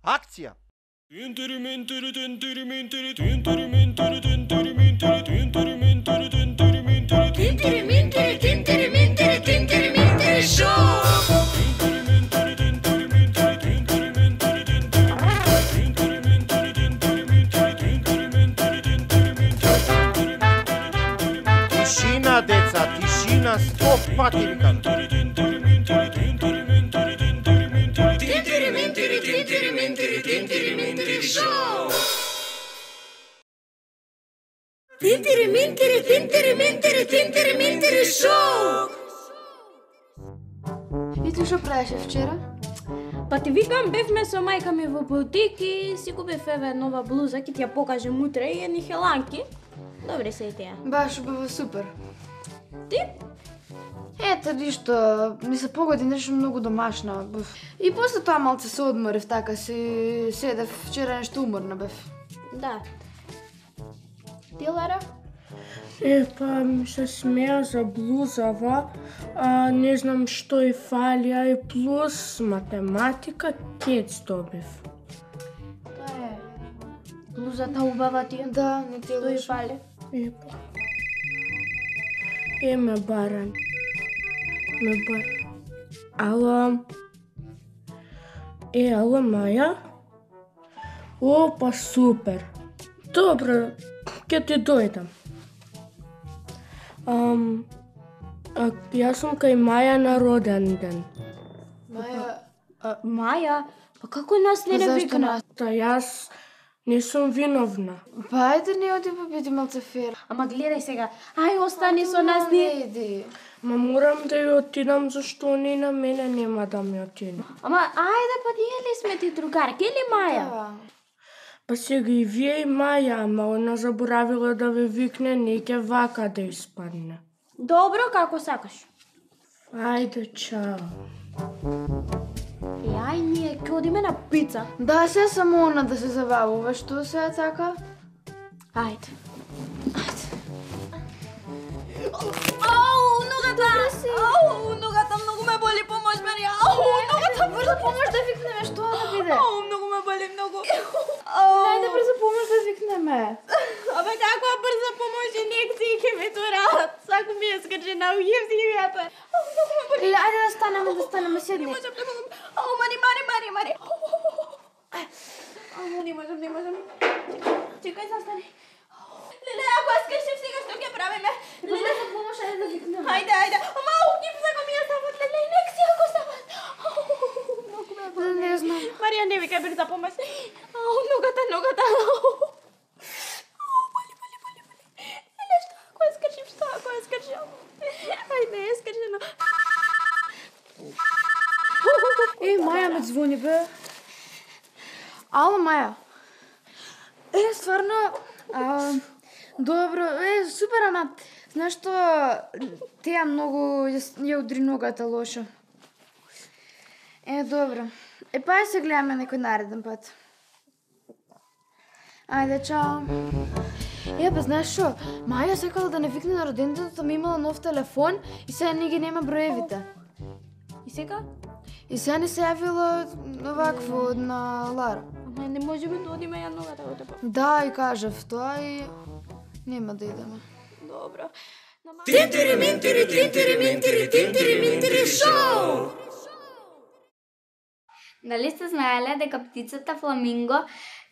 Акција! Тишина, деца, тишина, 100 пати викам. И ти што правеше вчера? Па ти викам, бевме со мајка ми во бутик и си купив еве нова блуза, ќе ти ја покажем утре и едни хеланки. Добре се и тие. Баш бева супер. Ти? Ето ништо, ми се погоди нешто многу домашно. И после тоа малце се одморив, така си седев, вчера нешто уморна бев. Да. Ти, Лара? Па ми се смеа за блузава, не знам што и фали, а и плюс математика кец добив. Тоа е. Блузата убава ти е? Да, не ти е Што и лошо. фали? Ме баран. Ала... ала Маја? О, па супер. Добро, ќе ти дојдам. Јас сум кај Маја на роден ден. Маја, Маја? Па како нас не зашто викна? нас? Та јас не сум виновна. Па ајде не оди па биди малце фер. Ама гледај сега, ај остани со нас, не ние... иди. Ма морам да ја отидам, зашто они на мене нема да ми отиде. Ама ајде, па ние ли сме ти другарки или Маја? Да. Па сега и вие и Маја, ама она заборавила да ве викне, не ќе вака да испадне. Добро, како сакаш. Ајде, чао. И ај ние ќе одиме на пица. Да, се само она да се забавува, што се така? Ајде. Ау, ногата! Ау, ногата многу ме боли, помош Марија. Ау, ногата! Брзо помош да викнеме, што да биде? Ау, многу ме боли, многу. Ау. Ајде брзо помош да викнеме. Абе, каква брза помош, инекции ќе ме турат. Сако ми е скрчена, ујевзивијата. Ау, многу ме боли. Леле, ајде да станеме, седни. Не можам. Ау, Мари. Ау, не можам. Чекај, застани. Леле, ако ја скршив сега, што ќе правиме? Леле, Брзо помош, ајде да викнеме. Ајде. Ама, ау, сако ми ја стават, леле, инекција ако стават. Многу ме боли. Не знам. Марија, не викај брза помош. Ау, ногата. Ау, боли. Леле, што ако ја скршив? Ајде, ја скршено. Маја ме звони, бе. Ало, Маја. Стварно, добро, супер, ама, знаеш што, теја многу ја удри ногата лошо. Добро. Па ја се гледаме некој нареден пат. Ајде, чао. Па знаеш што, Маја сакала да не викне на роденденот, ама имала нов телефон и сега не ги нема броевите. И сега? И сега не се јавила овакво на Лара. Ама не можеме да одиме ја ногата во тебе. Да, и кажав тоа и нема да идеме. Добро. Дали сте знаеле дека птицата фламинго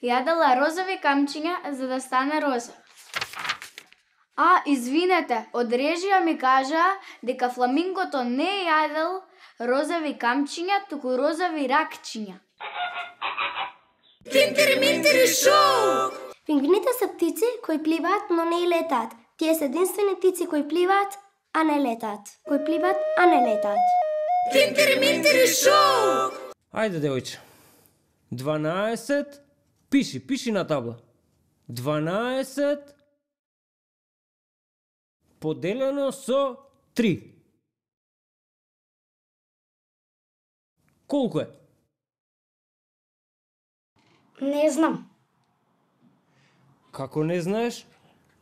јадела розови камчиња за да стане роза? Извинете, од режија ми кажа дека фламингото не е јадел розови камчиња, туку розови ракчиња. Пингвините се птици кои пливаат, но не и летаат. Тие се единствени птици кои пливаат, а не летаат. Ајде, девојче. 12, пиши на табла. 12 поделено со 3. Колку е? Не знам. Како не знаеш?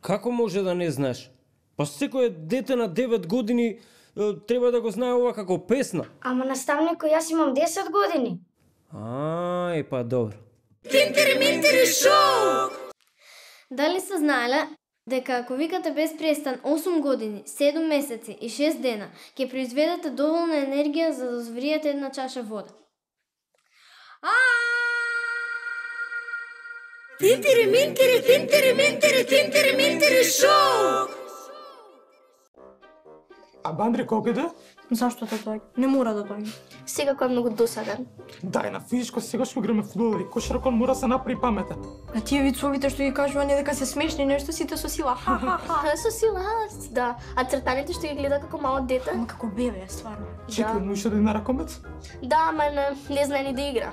Како може да не знаеш? Па секој дете на 9 години треба да го знае ова како песна. Ама наставнико, јас имам 10 години. па добро. Дали се знаеле дека ако викате без престан 8 години, 7 месеци и 6 дена, ќе произведете доволна енергија за да звриете една чаша вода? А Андре колку иде? Зашто да дојде? Не мора да дојде. Сега кој е многу досаден. Дај на физичко, сега што играме фудбал и кошаркон мора се направи паметен. А тие вицовите што ги кажува не дека се смешни, нешто сите со сила. Со сила, да. А цртаните што ги гледа како мало дете? Ама како бебе, стварно. Чекај, му ише да на ракомец? Да, ама не знае ни да игра.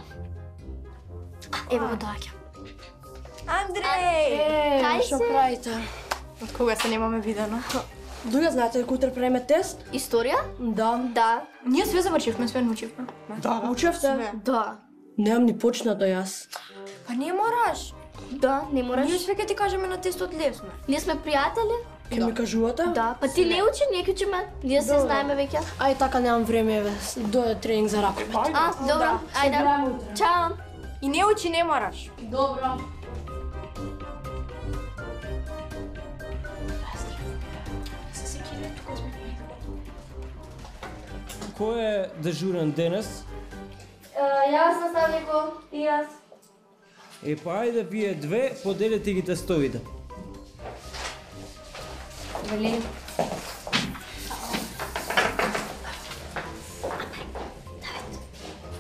Ево го доаѓа. Андрей! Кај Што се? правите? Од кога се немаме видено? Друга знаете дека утре правиме тест? Историја? Да. Да. Ние све завршивме, све научивме. Да. Учевте? Да. Немам ни почнато јас. Па не мораш. Да, не мораш. Ние све ќе ти кажеме на тестот лесно. Ние сме пријатели? Ке ми кажувате? Да. Па ти не учи, не ќе учиме. Ние се знаеме веќе. Ај така немам време, еве. Дојде тренинг за ракомет. А, добро. Ајде. Чао. И не учи, не мораш. Добро. Кој е дежурен денес? Јас наставнико. И јас. Па ајде вие две поделете ги тестовите. Вели.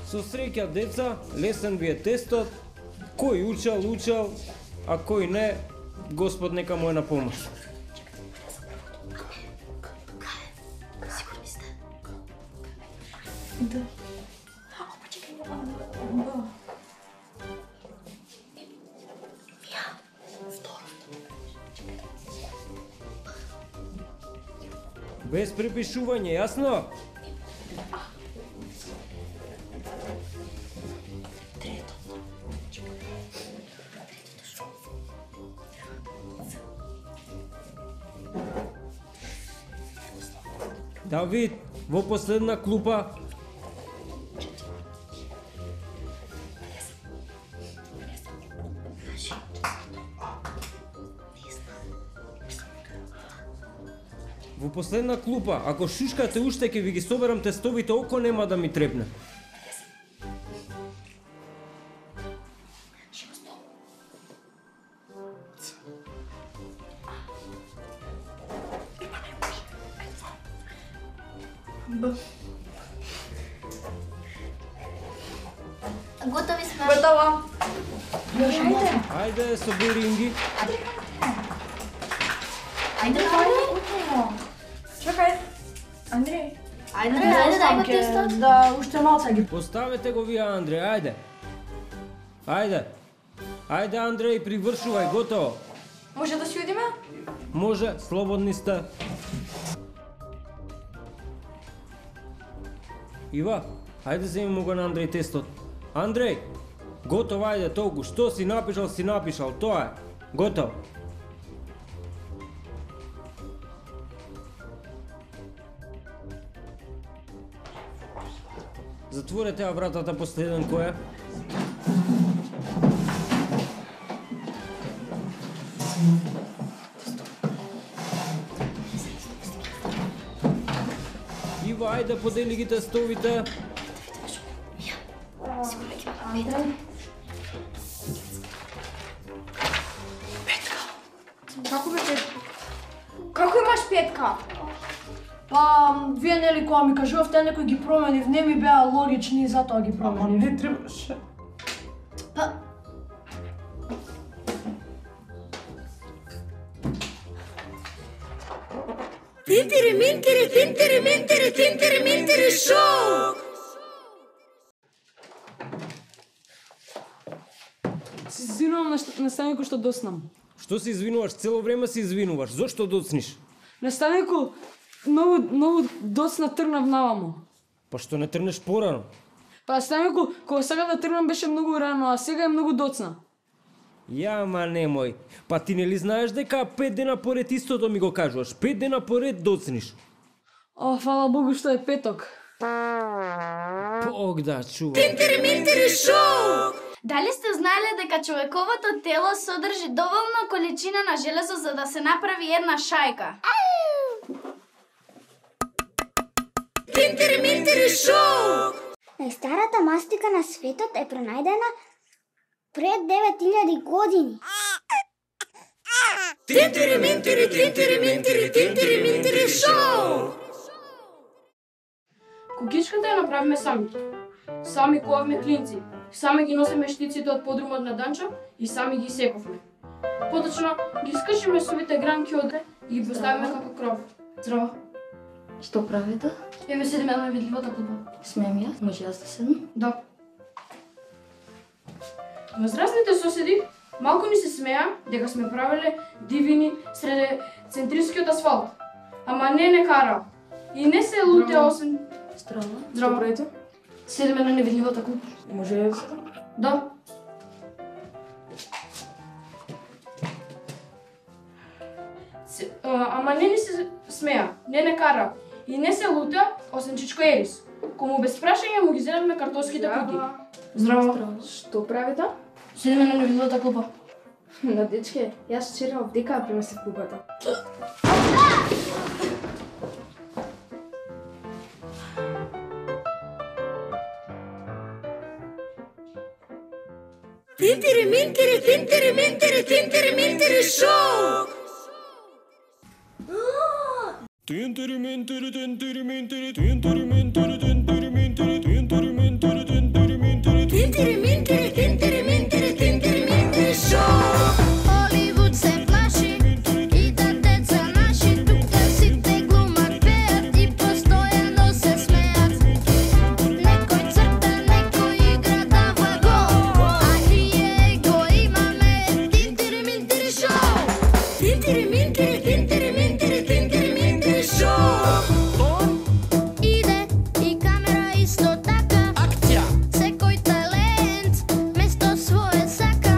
Со среќа деца, лесен ви е тестот. Кој учел, а кој не, Господ нека му е на помош. Без препишување, јасно? Давид, во последна клупа. Во последна клупа, ако шушкате уште ќе ви ги соберам тестовите, око нема да ми трепне. Готови сме. Готово. Ајде, собери Инги. Ајде, Чекај. Андрей. Ајде, дај го тестот. Да, уште малце ги. Поставете го вие, Андре, ајде. Ајде. Ајде, Андреј, привршувај, готово. Може да си одиме? Може, слободни сте. Ива, ајде земимо го на Андреј тестот. Андреј, готово, ајде, толку. Што си напишал, тоа е. Готово. Затворете вратата последен кој е. Ива, ајде подели ги тестовите. Како беше? Како имаш петка? Па, вие нели кога ми кажувавте некој ги променив, не ми беа логични и затоа ги Ама променив. не требаше. Се извинувам на наставнику што доснам. Што се извинуваш? Цело време се извинуваш. Зошто доцниш? Наставнику, многу доцна тргнав навамо. Па што не трнеш порано? Па наставнику, кога сакав да тргнам беше многу рано, а сега е многу доцна. Ја, ма немој. Па ти нели знаеш дека 5 дена поред истото ми го кажуваш? 5 дена поред доцниш. О, фала Богу што е петок. Бог да чува. Дали сте знаеле дека човековото тело содржи доволно количина на железо за да се направи една шајка? Тинтери минтери шоу! Најстарата мастика на светот е пронајдена пред 9000 години. Тинтери минтери, тинтери минтери, тинтери минтери шоу! Кукичката ја направиме сами. Сами ковавме клинци, сами ги носиме штиците од подрумот на Данчо и сами ги сековме. Поточно ги скршиме сувите гранки од и ги поставиме како кров. Здраво. Што правите? Еве седиме на невидливата клупа. Смеем јас? Може јас да седам? Да. Возрастните соседи малку ни се смеа дека сме правеле дивини среде центрискиот асфалт. Ама не кара. И не се луте осен... Здраво. Здраво, правите? Седиме на невидливата клупа. Може да седам? Да. Ама не ни се смеа, не кара. И не се лута, освен Чичко Ерис. Кому без прашање му ги зедавме картофските кутии. Здраво. Што правите? Седиме на невидливата клупа. На дечке, јас вчера овдека примесив клупата. Тинтери минтери, тинтери минтери, тинтери минтери шоу! Тинтери минтери, тинтери минтери, тинтери минтери, тинтери минтери, тинтери минтери, тинтери минтери, Тинтери минтери, тинтери минтери, тинтери минтери шоу! Холивуд се плаши и да деца наши тука сите глумат, пеат и постојано се смеат. Некој црта, некој игра дава гол, а ние го имаме Тинтери минтери шоу. Тинтери минтери, тинтери минтери, тинтери минтери шоу! Иде и камера исто така. Акција! Секој талент место свое сака.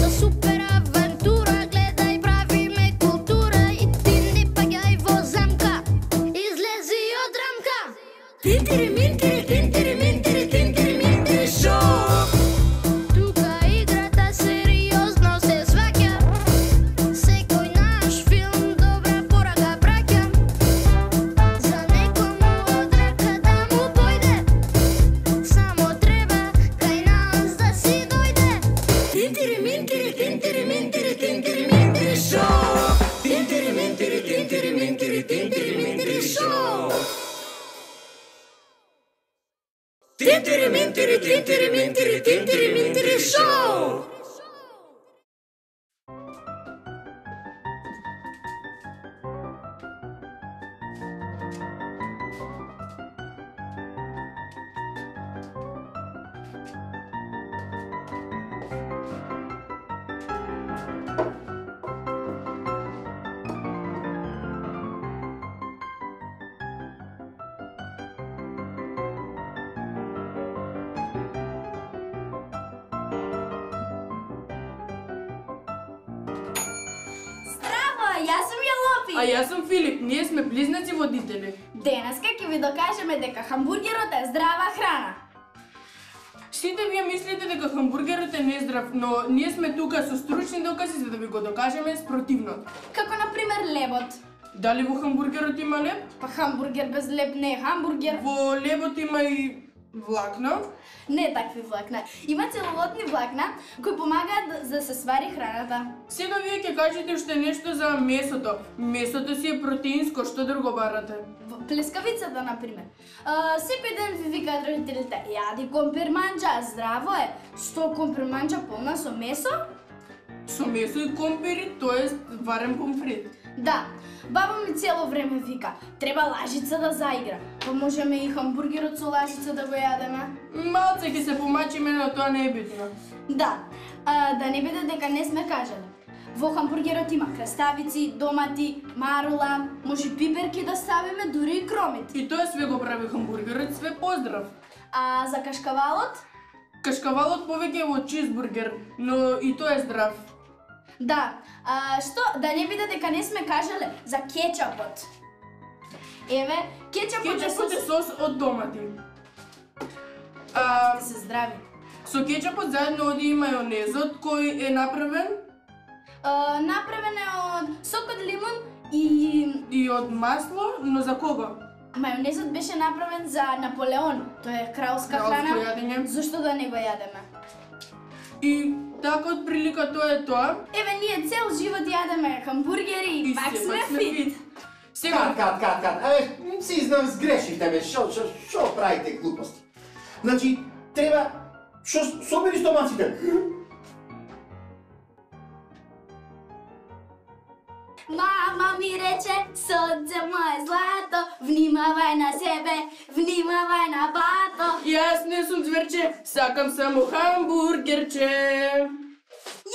За супер авантура гледај, правиме култура и ти не паѓај во замка. Излези од рамка. Тинтери минтери, тинтери минтери, тинтери минтери шоу! Тука играта сериозно се сваќа. Секој наш филм добра порака праќа. За некому од рака да му појде, само треба кај нас да си дојде. Тинтери минтери, тинтери минтери, тинтери минтери шоу! Тинтери минтери, тинтери минтери, тинтери минтери шоу! Тинтери минтери, тинтери минтери, тинтери минтери шоу! Здраво, јас сум Јалопи. А јас сум Филип, ние сме близнаци водители. Денеска ќе ви докажеме дека хамбургерот е здрава храна. Сите вие мислите дека хамбургерот е нездрав, но ние сме тука со стручни докази за да ви го докажеме спротивното. Како на пример лебот. Дали во хамбургерот има леб? Па хамбургер без леб не е хамбургер. Во лебот има и влакна. Не такви влакна. Има целулотни влакна кои помагаат да се свари храната. Сега вие ќе кажете уште нешто за месото. Месото си е протеинско, што друго барате? Плескавицата, например. Секој ден ви викаат родителите, јади компирманџа, здраво е. Што компирманџа полна со месо? Со месо и компири, тоест варен помфрит. Да, баба ми цело време вика, треба лажица да заигра. Па можеме и хамбургерот со лажица да го јадеме. Малце ќе се помачиме, но тоа не е битно. Да, да не биде дека не сме кажали. Во хамбургерот има краставици, домати, марула, може пиперки да ставиме, дури и кромит. И тоа све го прави хамбургерот све поздрав. А за кашкавалот? Кашкавалот повеќе е во чизбургер, но и тоа е здрав. Да, што да не биде дека не сме кажале за кетчапот. Еве, кетчапот е Кетчапот е сос од домати. се здрави. Со кетчупот заедно оди и мајонезот кој е направен Направен е од сок од лимон и од масло, но за кого? Мајонезот беше направен за Наполеон. Тоа е кралска храна. јадење. Зошто да не го јадеме? И така од прилика тоа е тоа. Еве ние цел живот јадеме хамбургери и пак сме фит. Сега Кат. Абе, си знам сгрешивте, бе, шо правите глупости? Значи, треба, шо собери стомаците? Мама ми рече, сонце моje злато, внимавај на себе, внимавај на бато. Јас не сум зверче, сакам само хамбургерче.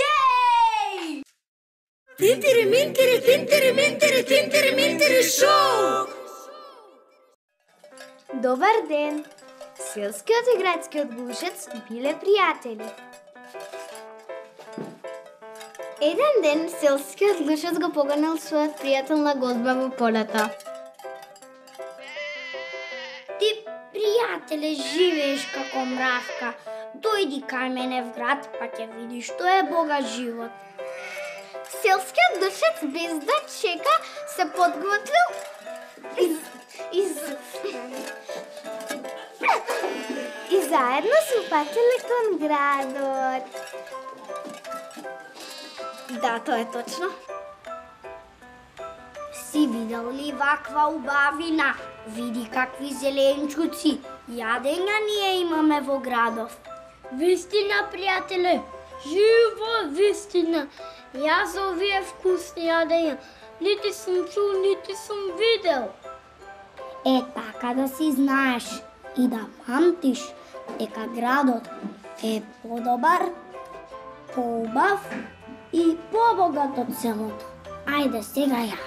Јеј! Тинтери шоу! Добар ден! Селскиот и градскиот глушец биле пријатели. Еден ден селскиот глушец го поканал својот пријател на гозба во полето. Ти, пријателе, живееш како мравка. Дојди кај мене в град, па ќе видиш што е богат живот. Селскиот глушец без да чека се подготвил и заедно се упатиле кон градот. Да, тоа е точно. Си видел ли ваква убавина? Види какви зеленчуци. Јадења ние имаме во градов. Вистина, пријателе, живо вистина. Јас овие вкусни јадења нити сум чул, нити сум видел. Е, така да си знаеш и да памтиш дека градот е подобар, поубав и побогат од селото. Ајде сега ја.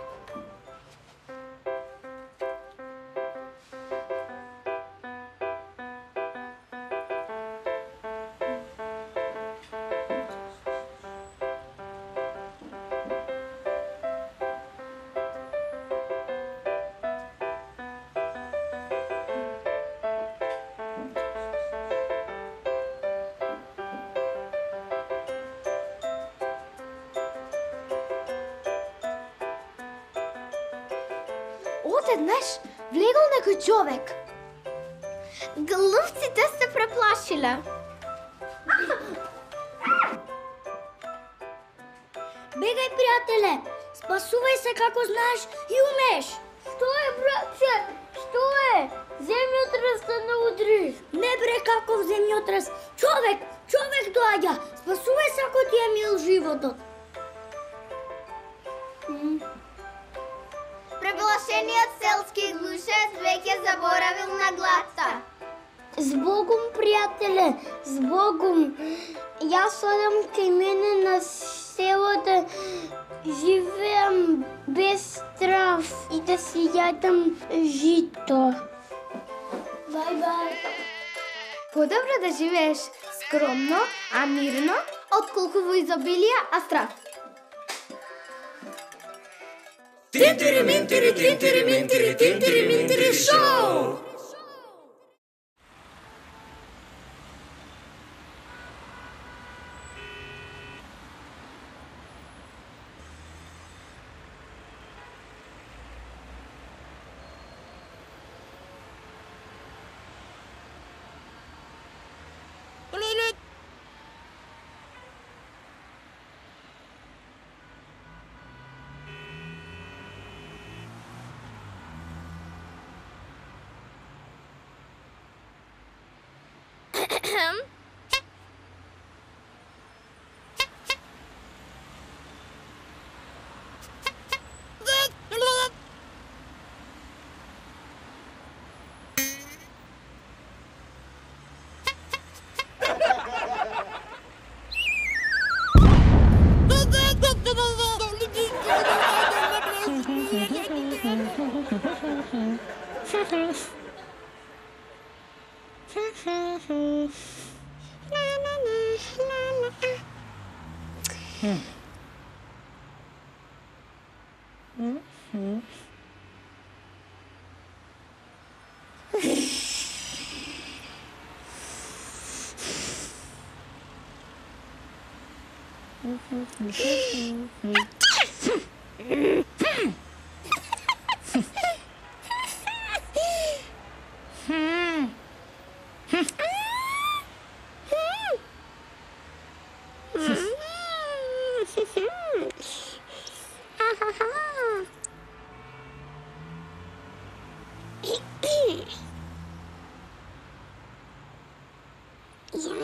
Одеднаш влегол некој човек. Глувците се преплашиле. Бегај, пријателе! Спасувај се како знаеш и умееш! Што е, братче? Што е? Земјотрес да не удри. Не бре, каков земјотрес! Човек доаѓа! Спасувај се ако ти е мил животот! Преплашениот селски глушец веќе заборавил на гласа. Збогум, пријателе, збогум. Јас одам кај мене на село да живеам без страв и да си јадам жито. Бај. Подобро да живееш скромно, а мирно, отколку во изобилие, а страв. Тинтери шоу! Ja,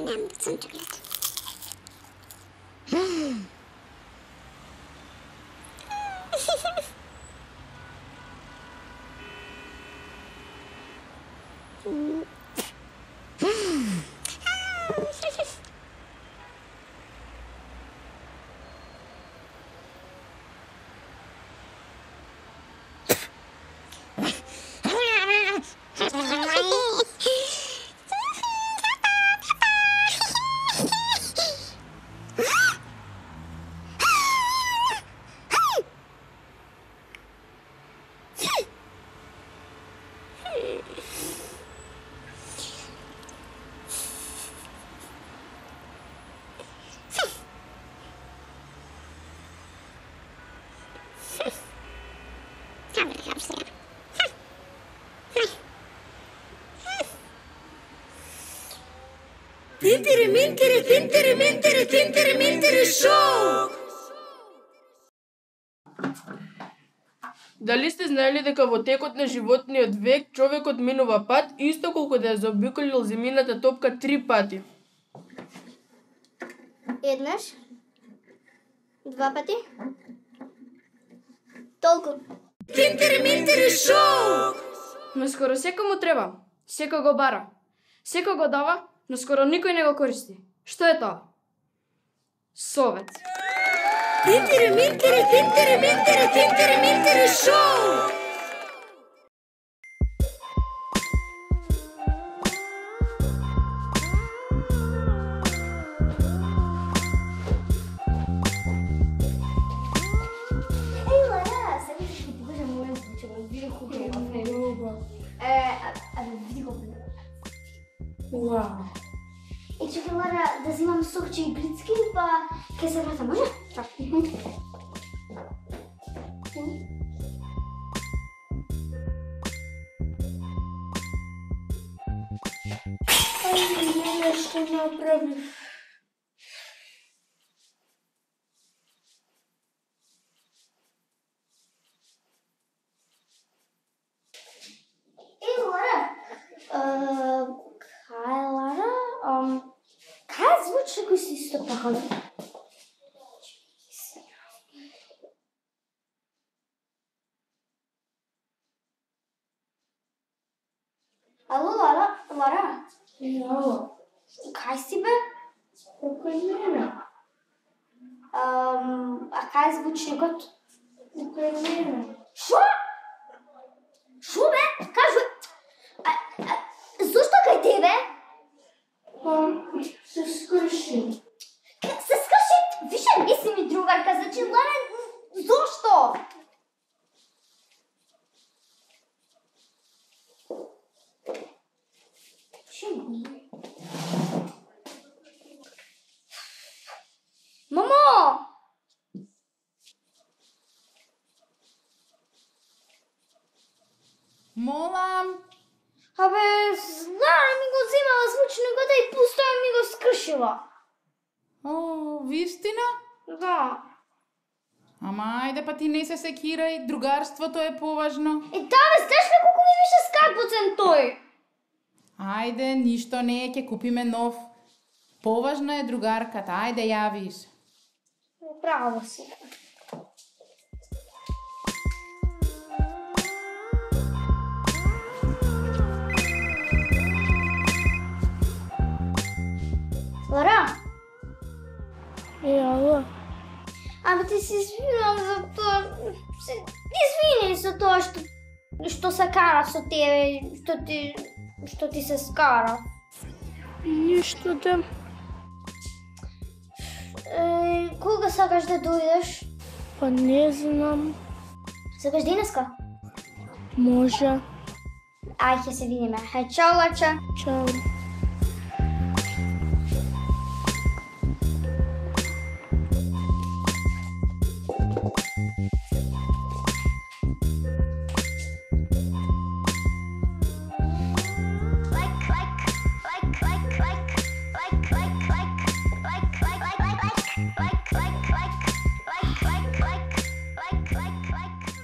nem съм чоколад. Тинтери шоу! Дали сте знаели дека во текот на животниот век човекот минува пат исто колку да ја заобиколил земјината топка 3 пати? Еднаш, 2 пати, толку. Тинтери шоу! Но скоро секој му треба, секој го бара. Секој го дава, но скоро никој не го користи. Што е тоа? Совет. Тинтери шоу! Вау. Чекай, Лара, да взимам сокче и блицки, па ке се врата, може? Чак. Ајде, што направиш? Лара, кај Лара? Кај звучи кој си исто така? Ало, Лара? Ало. Кај си бе? Окај мене. А кај е звучникот? Окај мене. Шо? Шо бе? Кажи. Зошто кај тебе? Се скрши. Се скрши? Више не си ми другарка, значи Лара, зошто? Мамо! Молам. Абе, Лара ми го взимала звучникот и постојано ми го скршила. О, вистина? Да. Ама ајде па ти не се секирај, другарството е поважно. Да, бе, знаеш ли колку ми беше скапоцен тој? Ајде, ништо не е, ќе купиме нов. Поважна е другарката, ајде јавиш. Право си. Лара? Ало. Абе, ти се извинувам за тоа. Извини за тоа што се карав со тебе, што ти се скара. Ништо да. Кога сакаш да дојдеш? Па не знам. Сакаш денеска? Може. Ај, ќе се видиме. Хај, чао, Лача. Чао.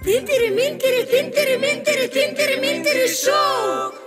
Тинтери, минтери, тинтери, минтери, тинтери, минтери шоу!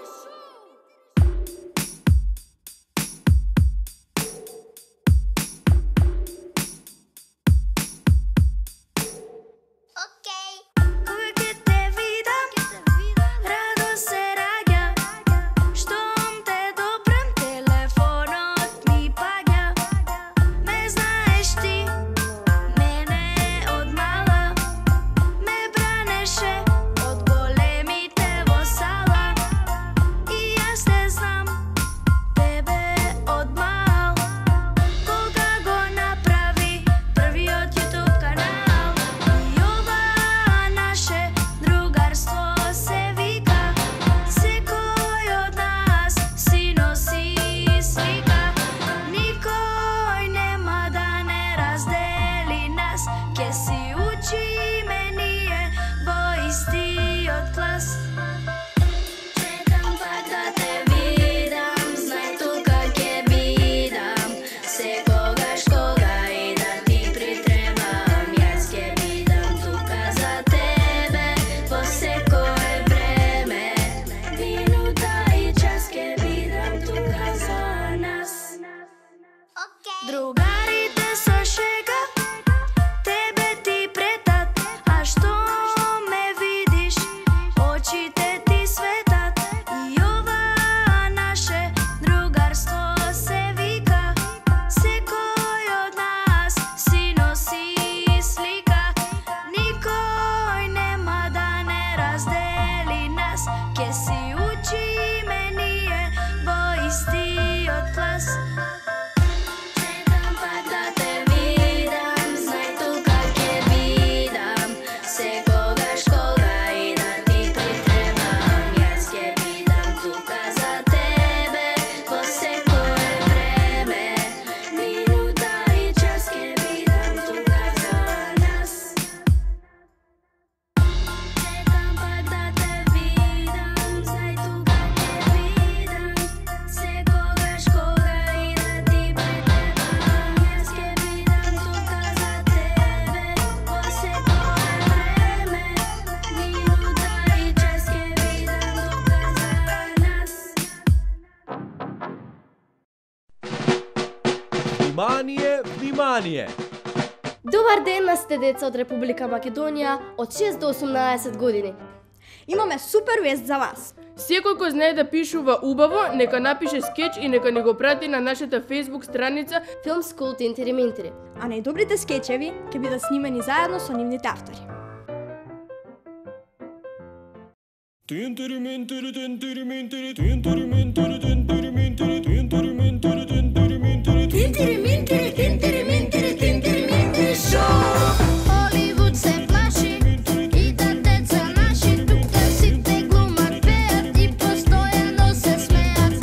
Внимание! Добар ден на сте деца од Република Македонија од 6 до 18 години. Имаме супер вест за вас. Секој кој знае да пишува убаво, нека напише скеч и нека не го прати на нашата Facebook страница Film School Тинтери Минтери. А најдобрите скечеви ќе бидат снимани заедно со нивните автори. Тинтери Минтери, Тинтери Минтери, Тинтери Минтери, Тинтери Минтери, Тинтери Минтери, Тинтери Минтери, Тинтери Минтери, Тинтери Минтери, Тинтери Минтери шоу! Холивуд се плаши и да деца наши тука сите глумат, пеат и постојано се смеат.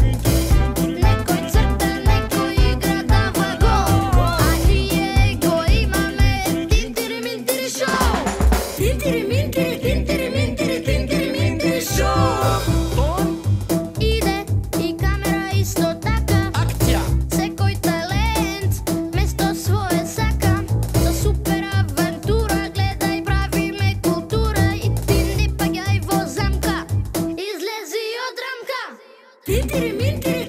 Некој црта, некој игра дава гол, а ние го имаме Тинтери Минтери шоу! Тинтери Минтери, Тинтери Минтери, Тинтери Минтери шоу! Иде и камера исто така. Акција! Секој талент место свое сака. Со супер авантура гледај, правиме култура и ти не паѓај во замка. Излези од рамка. Тинтери Минтери,